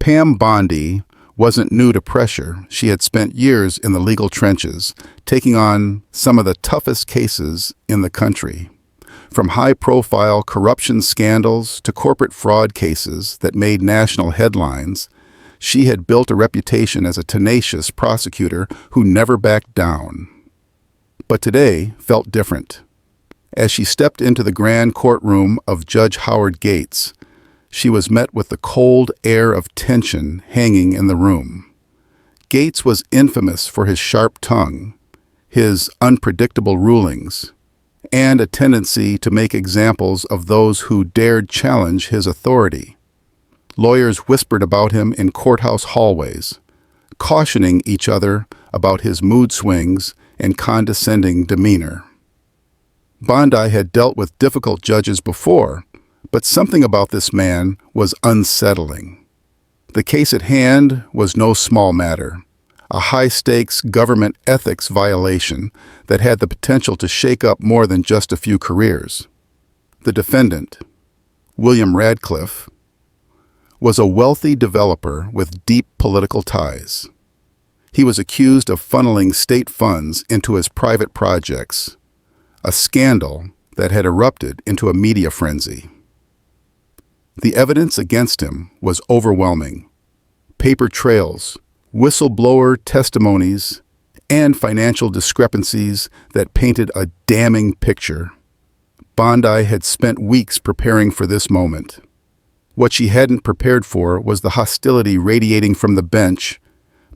Pam Bondi wasn't new to pressure. She had spent years in the legal trenches, taking on some of the toughest cases in the country. From high-profile corruption scandals to corporate fraud cases that made national headlines, she had built a reputation as a tenacious prosecutor who never backed down. But today felt different. As she stepped into the grand courtroom of Judge Howard Gates, she was met with the cold air of tension hanging in the room. Gates was infamous for his sharp tongue, his unpredictable rulings, and a tendency to make examples of those who dared challenge his authority. Lawyers whispered about him in courthouse hallways, cautioning each other about his mood swings and condescending demeanor. Bondi had dealt with difficult judges before, but something about this man was unsettling. The case at hand was no small matter, a high-stakes government ethics violation that had the potential to shake up more than just a few careers. The defendant, William Radcliffe, was a wealthy developer with deep political ties. He was accused of funneling state funds into his private projects, a scandal that had erupted into a media frenzy. The evidence against him was overwhelming. Paper trails, whistleblower testimonies, and financial discrepancies that painted a damning picture. Bondi had spent weeks preparing for this moment. What she hadn't prepared for was the hostility radiating from the bench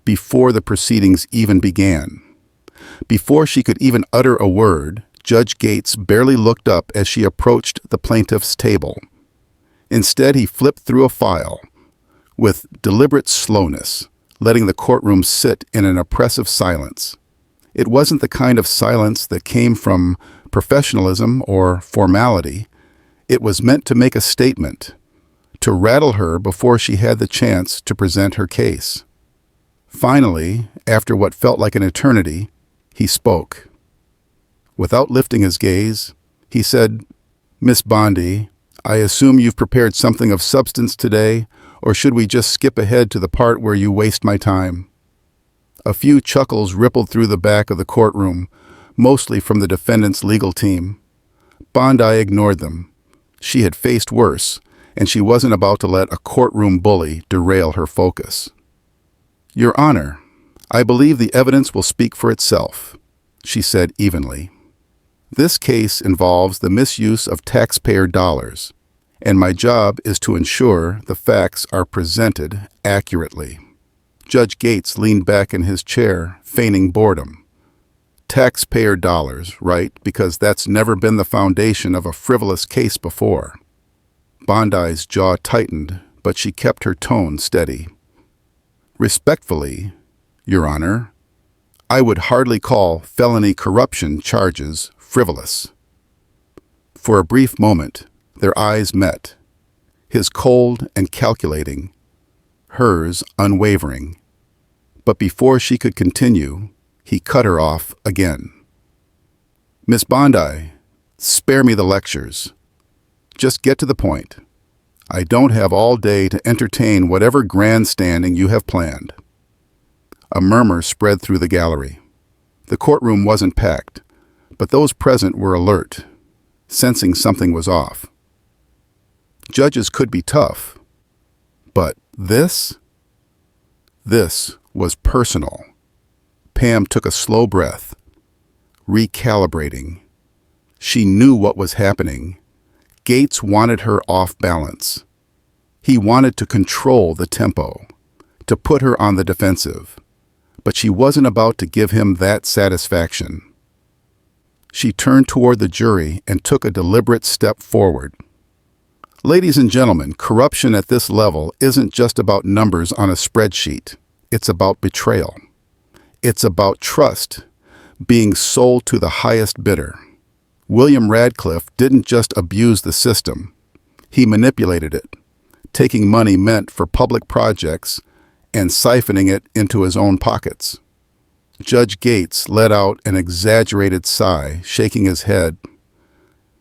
before the proceedings even began. Before she could even utter a word, Judge Gates barely looked up as she approached the plaintiff's table. Instead, he flipped through a file with deliberate slowness, letting the courtroom sit in an oppressive silence. It wasn't the kind of silence that came from professionalism or formality. It was meant to make a statement, to rattle her before she had the chance to present her case. Finally, after what felt like an eternity, he spoke. Without lifting his gaze, he said, "Miss Bondi, I assume you've prepared something of substance today, or should we just skip ahead to the part where you waste my time?" A few chuckles rippled through the back of the courtroom, mostly from the defendant's legal team. Bondi ignored them. She had faced worse, and she wasn't about to let a courtroom bully derail her focus. "Your Honor, I believe the evidence will speak for itself," she said evenly. "This case involves the misuse of taxpayer dollars, and my job is to ensure the facts are presented accurately." Judge Gates leaned back in his chair, feigning boredom. Taxpayer dollars, right? Because that's never been the foundation of a frivolous case before. Bondi's jaw tightened, but she kept her tone steady. "Respectfully, Your Honor, I would hardly call felony corruption charges frivolous." For a brief moment, their eyes met, his cold and calculating, hers unwavering. But before she could continue, he cut her off again. "Miss Bondi, spare me the lectures. Just get to the point. I don't have all day to entertain whatever grandstanding you have planned." A murmur spread through the gallery. The courtroom wasn't packed, but those present were alert, sensing something was off. Judges could be tough, but this was personal. Pam took a slow breath, recalibrating. She knew what was happening. Gates wanted her off balance. He wanted to control the tempo, to put her on the defensive, but she wasn't about to give him that satisfaction. She turned toward the jury and took a deliberate step forward. "Ladies and gentlemen, corruption at this level isn't just about numbers on a spreadsheet. It's about betrayal. It's about trust, being sold to the highest bidder. William Radcliffe didn't just abuse the system. He manipulated it, taking money meant for public projects and siphoning it into his own pockets." Judge Gates let out an exaggerated sigh, shaking his head.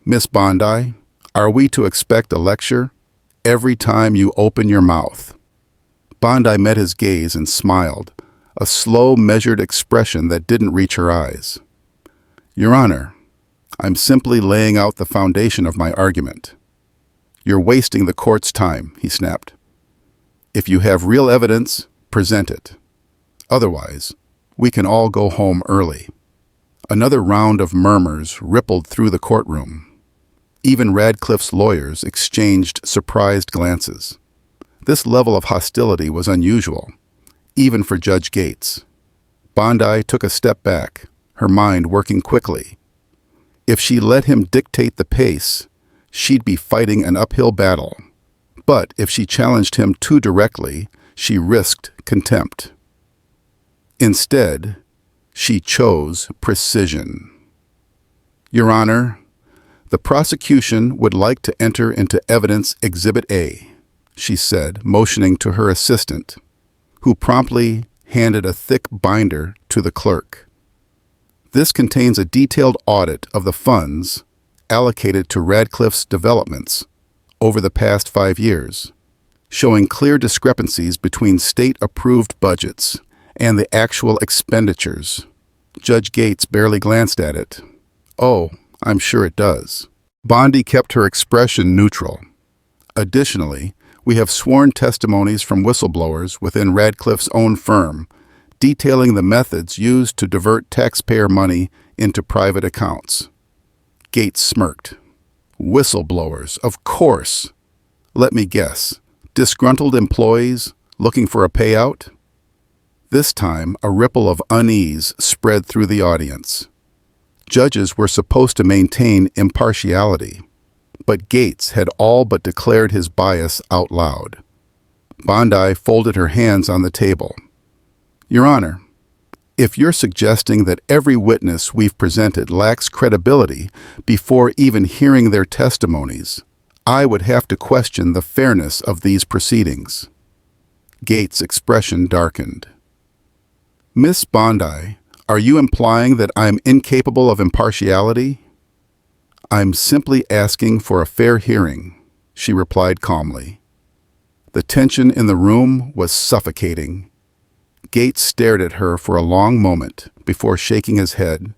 "Miss Bondi, are we to expect a lecture every time you open your mouth?" Bondi met his gaze and smiled, a slow, measured expression that didn't reach her eyes. "Your Honor, I'm simply laying out the foundation of my argument." "You're wasting the court's time," he snapped. "If you have real evidence, present it. Otherwise, we can all go home early." Another round of murmurs rippled through the courtroom. Even Radcliffe's lawyers exchanged surprised glances. This level of hostility was unusual, even for Judge Gates. Bondi took a step back, her mind working quickly. If she let him dictate the pace, she'd be fighting an uphill battle. But if she challenged him too directly, she risked contempt. Instead, she chose precision. "Your Honor, the prosecution would like to enter into evidence Exhibit A," she said, motioning to her assistant, who promptly handed a thick binder to the clerk. "This contains a detailed audit of the funds allocated to Radcliffe's developments over the past 5 years, showing clear discrepancies between state-approved budgets and the actual expenditures." Judge Gates barely glanced at it. "Oh, I'm sure it does." Bondi kept her expression neutral. "Additionally, we have sworn testimonies from whistleblowers within Radcliffe's own firm, detailing the methods used to divert taxpayer money into private accounts." Gates smirked. "Whistleblowers, of course. Let me guess. Disgruntled employees looking for a payout?" This time, a ripple of unease spread through the audience. Judges were supposed to maintain impartiality, but Gates had all but declared his bias out loud. Bondi folded her hands on the table. "Your Honor, if you're suggesting that every witness we've presented lacks credibility before even hearing their testimonies, I would have to question the fairness of these proceedings." Gates' expression darkened. "Miss Bondi, are you implying that I'm incapable of impartiality?" "I'm simply asking for a fair hearing," she replied calmly. The tension in the room was suffocating. Gates stared at her for a long moment before shaking his head.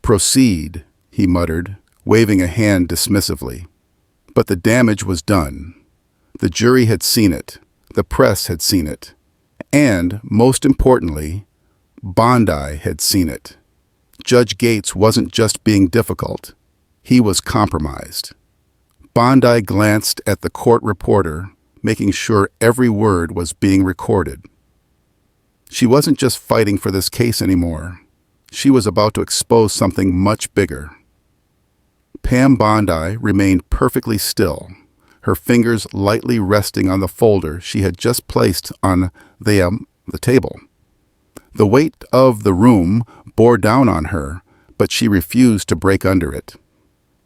"Proceed," he muttered, waving a hand dismissively. But the damage was done. The jury had seen it. The press had seen it. And, most importantly, Bondi had seen it. Judge Gates wasn't just being difficult. He was compromised. Bondi glanced at the court reporter, making sure every word was being recorded. She wasn't just fighting for this case anymore. She was about to expose something much bigger. Pam Bondi remained perfectly still, her fingers lightly resting on the folder she had just placed on the table. The weight of the room bore down on her, but she refused to break under it.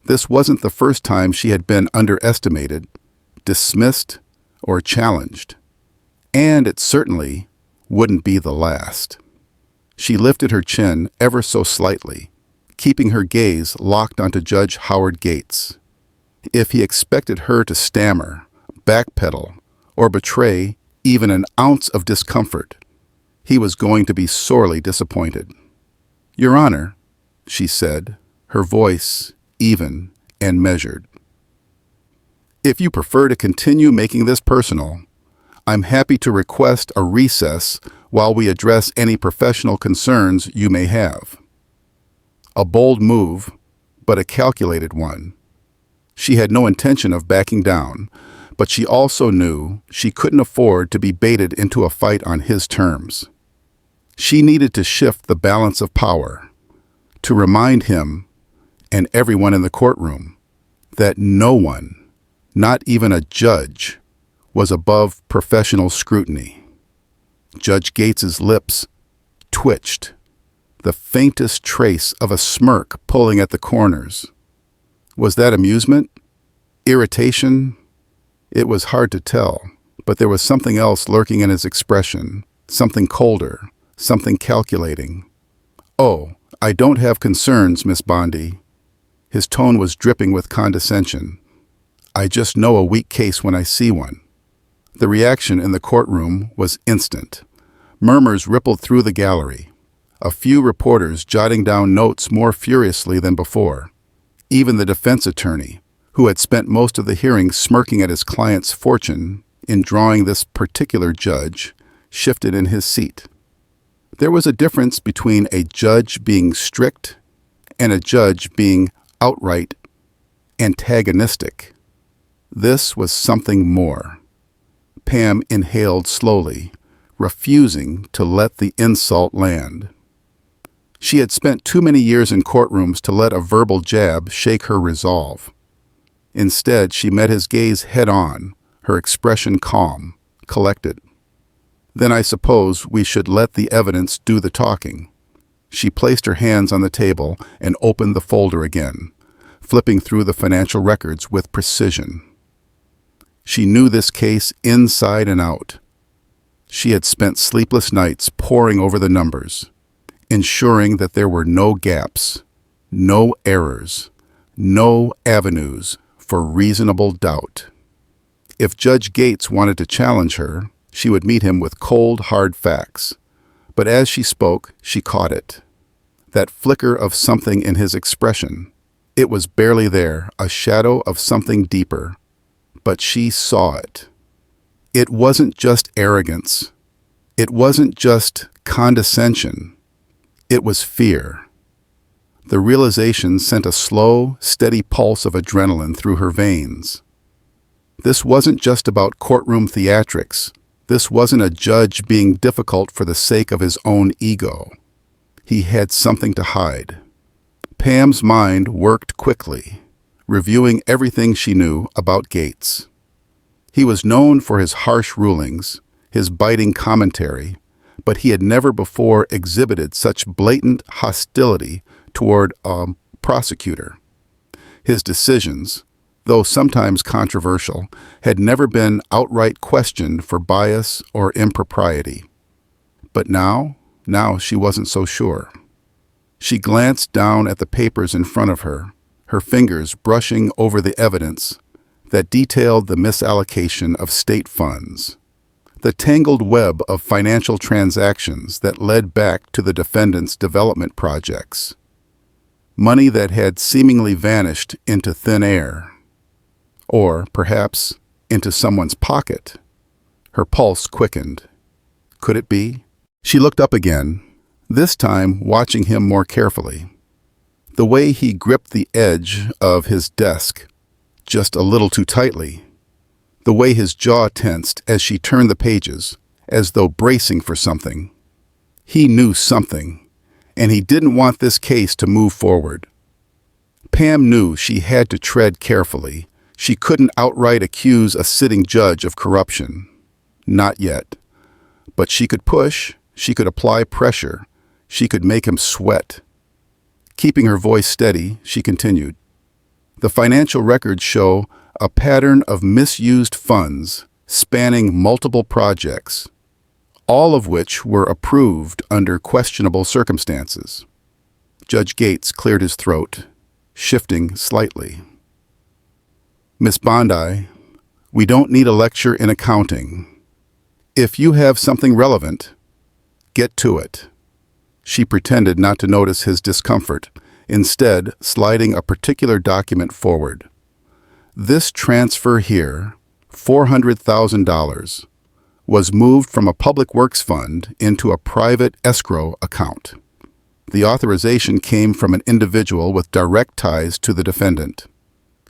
This wasn't the first time she had been underestimated, dismissed, or challenged. And it certainly wouldn't be the last. She lifted her chin ever so slightly, keeping her gaze locked onto Judge Howard Gates. If he expected her to stammer, backpedal, or betray even an ounce of discomfort, he was going to be sorely disappointed. "Your Honor," she said, her voice even and measured. "If you prefer to continue making this personal, I'm happy to request a recess while we address any professional concerns you may have." A bold move, but a calculated one. She had no intention of backing down, but she also knew she couldn't afford to be baited into a fight on his terms. She needed to shift the balance of power, to remind him and everyone in the courtroom that no one, not even a judge, was above professional scrutiny. Judge Gates's lips twitched, the faintest trace of a smirk pulling at the corners. Was that amusement? Irritation? It was hard to tell, but there was something else lurking in his expression, something colder, something calculating. "Oh, I don't have concerns, Miss Bondi." His tone was dripping with condescension. "I just know a weak case when I see one. The reaction in the courtroom was instant. Murmurs rippled through the gallery, a few reporters jotting down notes more furiously than before. Even the defense attorney, who had spent most of the hearing smirking at his client's fortune in drawing this particular judge, shifted in his seat. There was a difference between a judge being strict and a judge being outright antagonistic. This was something more. Pam inhaled slowly, refusing to let the insult land. She had spent too many years in courtrooms to let a verbal jab shake her resolve. Instead, she met his gaze head-on, her expression calm, collected. "Then I suppose we should let the evidence do the talking." She placed her hands on the table and opened the folder again, flipping through the financial records with precision. She knew this case inside and out. She had spent sleepless nights poring over the numbers, ensuring that there were no gaps, no errors, no avenues for reasonable doubt. If Judge Gates wanted to challenge her, she would meet him with cold, hard facts. But as she spoke, she caught it. That flicker of something in his expression. It was barely there, a shadow of something deeper. But she saw it. It wasn't just arrogance. It wasn't just condescension. It was fear. The realization sent a slow, steady pulse of adrenaline through her veins. This wasn't just about courtroom theatrics. This wasn't a judge being difficult for the sake of his own ego. He had something to hide. Pam's mind worked quickly, reviewing everything she knew about Gates. He was known for his harsh rulings, his biting commentary, but he had never before exhibited such blatant hostility toward a prosecutor. His decisions, though sometimes controversial, had never been outright questioned for bias or impropriety. But now she wasn't so sure. She glanced down at the papers in front of her, her fingers brushing over the evidence that detailed the misallocation of state funds, the tangled web of financial transactions that led back to the defendant's development projects, money that had seemingly vanished into thin air, or perhaps into someone's pocket. Her pulse quickened. Could it be? She looked up again, this time watching him more carefully. The way he gripped the edge of his desk just a little too tightly. The way his jaw tensed as she turned the pages, as though bracing for something. He knew something, and he didn't want this case to move forward. Pam knew she had to tread carefully. She couldn't outright accuse a sitting judge of corruption. Not yet. But she could push, she could apply pressure, she could make him sweat. Keeping her voice steady, she continued. The financial records show a pattern of misused funds spanning multiple projects, all of which were approved under questionable circumstances. Judge Gates cleared his throat, shifting slightly. "Miss Bondi, we don't need a lecture in accounting. If you have something relevant, get to it." She pretended not to notice his discomfort, instead sliding a particular document forward. This transfer here, $400,000, was moved from a public works fund into a private escrow account. The authorization came from an individual with direct ties to the defendant.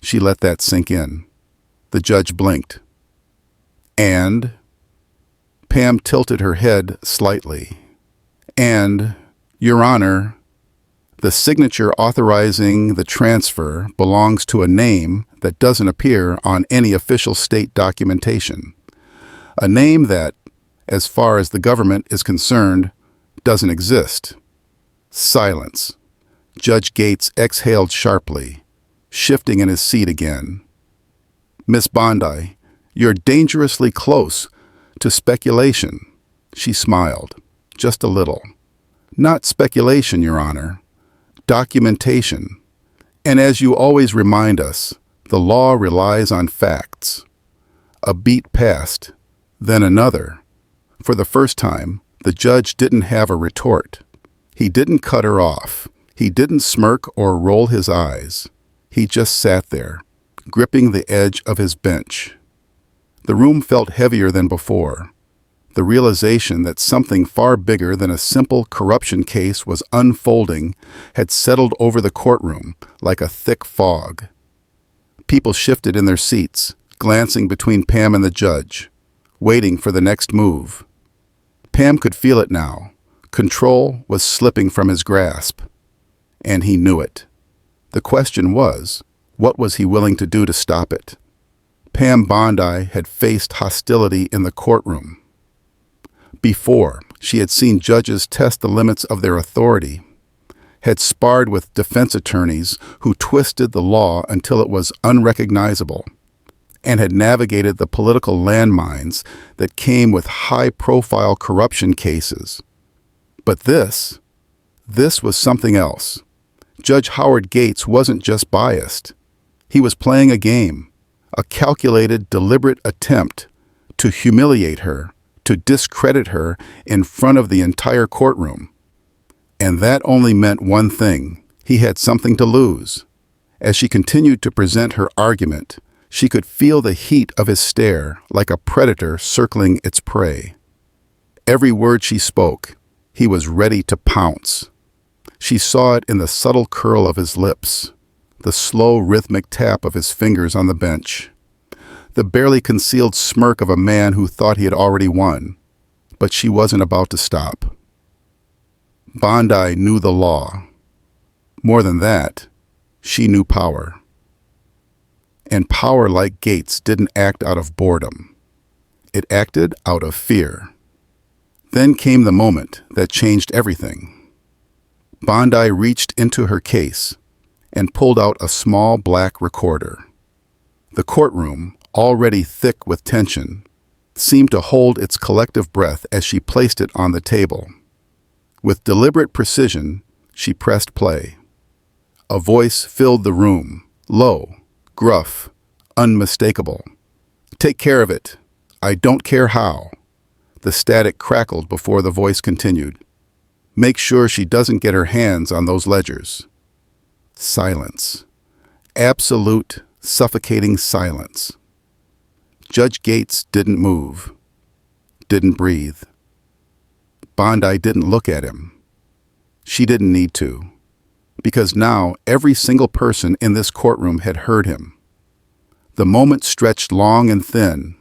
She let that sink in. The judge blinked. "And?" Pam tilted her head slightly. "And, Your Honor, the signature authorizing the transfer belongs to a name that doesn't appear on any official state documentation. A name that, as far as the government is concerned, doesn't exist." Silence. Judge Gates exhaled sharply, shifting in his seat again. "Miss Bondi, you're dangerously close to speculation." She smiled, just a little. "Not speculation, Your Honor. Documentation. And as you always remind us, the law relies on facts. A beat passed. then another. For the first time, the judge didn't have a retort. He didn't cut her off. He didn't smirk or roll his eyes. He just sat there, gripping the edge of his bench. The room felt heavier than before. The realization that something far bigger than a simple corruption case was unfolding had settled over the courtroom like a thick fog. People shifted in their seats, glancing between Pam and the judge, waiting for the next move. Pam could feel it now. Control was slipping from his grasp, and he knew it. The question was, what was he willing to do to stop it? Pam Bondi had faced hostility in the courtroom. Before, she had seen judges test the limits of their authority, had sparred with defense attorneys who twisted the law until it was unrecognizable, and had navigated the political landmines that came with high-profile corruption cases. But this was something else. Judge Howard Gates wasn't just biased. He was playing a game, a calculated, deliberate attempt to humiliate her, to discredit her in front of the entire courtroom. And that only meant one thing. He had something to lose. As she continued to present her argument, she could feel the heat of his stare like a predator circling its prey. Every word she spoke, he was ready to pounce. She saw it in the subtle curl of his lips, the slow rhythmic tap of his fingers on the bench, the barely concealed smirk of a man who thought he had already won. But she wasn't about to stop. Bondi knew the law. More than that, she knew power. And power like Gates didn't act out of boredom. It acted out of fear. Then came the moment that changed everything. Bondi reached into her case and pulled out a small black recorder. The courtroom, already thick with tension, seemed to hold its collective breath as she placed it on the table. With deliberate precision, she pressed play. A voice filled the room, low, gruff, unmistakable. "Take care of it. I don't care how." The static crackled before the voice continued. "Make sure she doesn't get her hands on those ledgers." Silence. Absolute, suffocating silence. Judge Gates didn't move, didn't breathe. Bondi didn't look at him. She didn't need to, because now every single person in this courtroom had heard him. The moment stretched long and thin,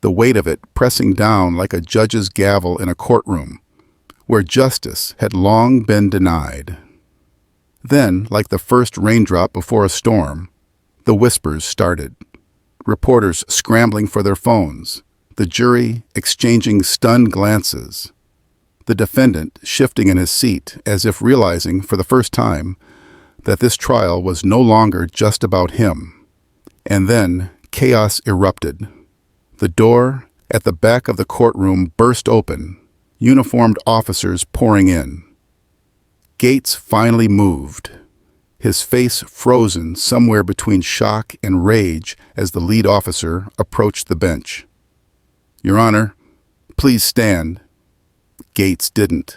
the weight of it pressing down like a judge's gavel in a courtroom, where justice had long been denied. Then, like the first raindrop before a storm, the whispers started. Reporters scrambling for their phones, the jury exchanging stunned glances, the defendant shifting in his seat as if realizing for the first time that this trial was no longer just about him. And then chaos erupted. The door at the back of the courtroom burst open, uniformed officers pouring in. Gates finally moved, his face frozen somewhere between shock and rage as the lead officer approached the bench. "Your Honor, please stand." Gates didn't.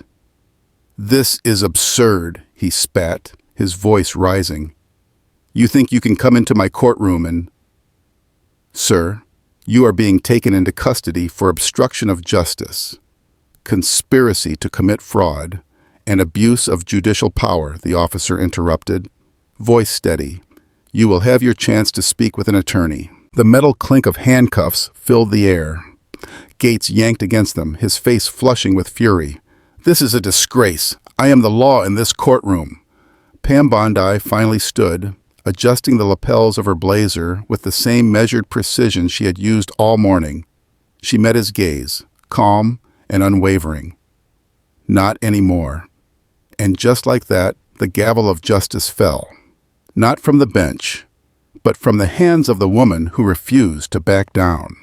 "This is absurd," he spat, his voice rising. "You think you can come into my courtroom and—" "Sir, you are being taken into custody for obstruction of justice, conspiracy to commit fraud, and abuse of judicial power," the officer interrupted, voice steady. "You will have your chance to speak with an attorney." The metal clink of handcuffs filled the air. Gates yanked against them, his face flushing with fury. "This is a disgrace. I am the law in this courtroom." Pam Bondi finally stood, adjusting the lapels of her blazer with the same measured precision she had used all morning. She met his gaze, calm and unwavering. Not anymore. And just like that, the gavel of justice fell. Not from the bench, but from the hands of the woman who refused to back down.